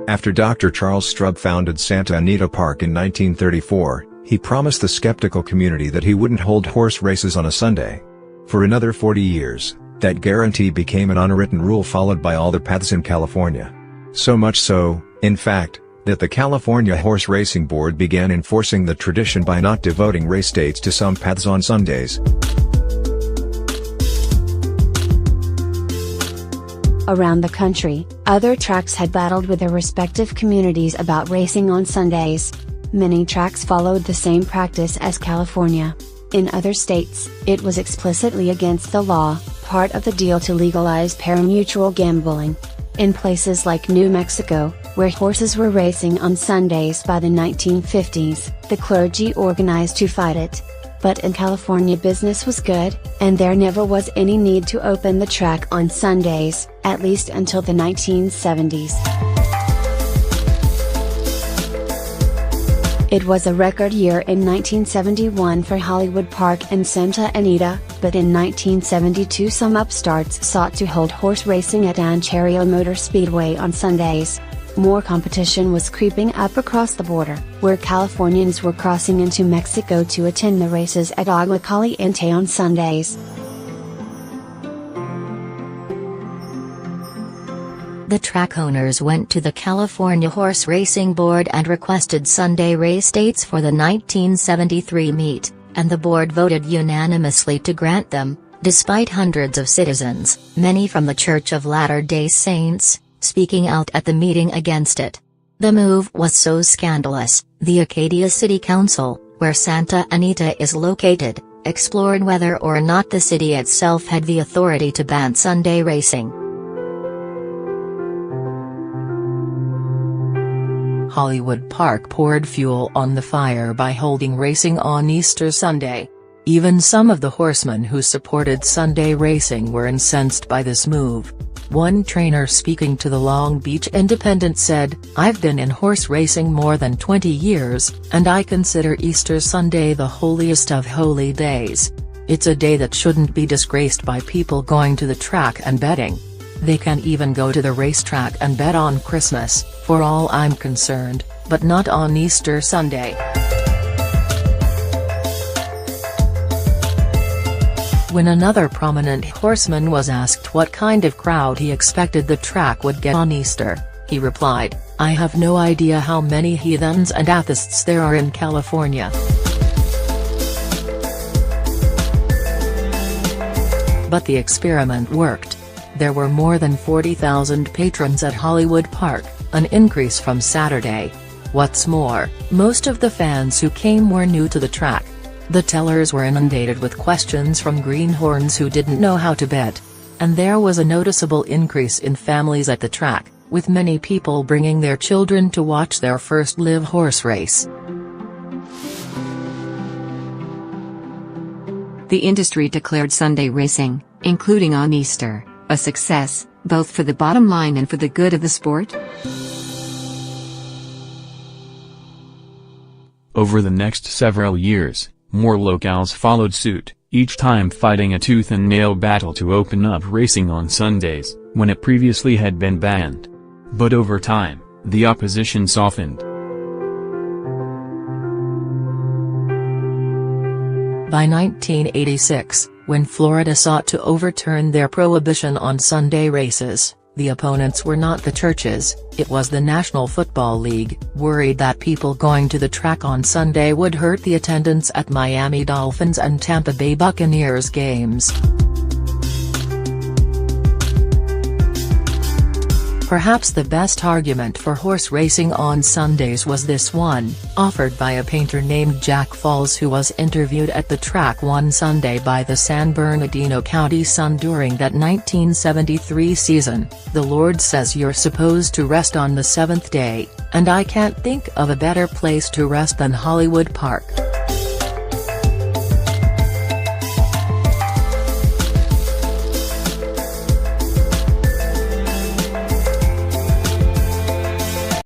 After Dr. Charles Strub founded Santa Anita Park in 1934, he promised the skeptical community that he wouldn't hold horse races on a Sunday. For another 40 years, that guarantee became an unwritten rule followed by all the paths in California. So much so, in fact, that the California Horse Racing Board began enforcing the tradition by not devoting race dates to some paths on Sundays. Around the country, other tracks had battled with their respective communities about racing on Sundays. Many tracks followed the same practice as California. In other states, it was explicitly against the law, part of the deal to legalize pari-mutuel gambling. In places like New Mexico, where horses were racing on Sundays by the 1950s, the clergy organized to fight it. But in California business was good, and there never was any need to open the track on Sundays, at least until the 1970s. It was a record year in 1971 for Hollywood Park and Santa Anita, but in 1972 some upstarts sought to hold horse racing at Ontario Motor Speedway on Sundays. More competition was creeping up across the border, where Californians were crossing into Mexico to attend the races at Agua Caliente on Sundays. The track owners went to the California Horse Racing Board and requested Sunday race dates for the 1973 meet, and the board voted unanimously to grant them, despite hundreds of citizens, many from the Church of Latter-day Saints, speaking out at the meeting against it. The move was so scandalous, the Acadia City Council, where Santa Anita is located, explored whether or not the city itself had the authority to ban Sunday racing. Hollywood Park poured fuel on the fire by holding racing on Easter Sunday. Even some of the horsemen who supported Sunday racing were incensed by this move. One trainer speaking to the Long Beach Independent said, "I've been in horse racing more than 20 years, and I consider Easter Sunday the holiest of holy days. It's a day that shouldn't be disgraced by people going to the track and betting. They can even go to the racetrack and bet on Christmas, for all I'm concerned, but not on Easter Sunday." When another prominent horseman was asked what kind of crowd he expected the track would get on Easter, he replied, "I have no idea how many heathens and atheists there are in California." But the experiment worked. There were more than 40,000 patrons at Hollywood Park, an increase from Saturday. What's more, most of the fans who came were new to the track. The tellers were inundated with questions from greenhorns who didn't know how to bet. And there was a noticeable increase in families at the track, with many people bringing their children to watch their first live horse race. The industry declared Sunday racing, including on Easter, a success, both for the bottom line and for the good of the sport. Over the next several years, more locales followed suit, each time fighting a tooth-and-nail battle to open up racing on Sundays, when it previously had been banned. But over time, the opposition softened. By 1986, when Florida sought to overturn their prohibition on Sunday races, the opponents were not the churches, it was the National Football League, worried that people going to the track on Sunday would hurt the attendance at Miami Dolphins and Tampa Bay Buccaneers games. Perhaps the best argument for horse racing on Sundays was this one, offered by a painter named Jack Falls who was interviewed at the track one Sunday by the San Bernardino County Sun during that 1973 season. "The Lord says you're supposed to rest on the seventh day, and I can't think of a better place to rest than Hollywood Park."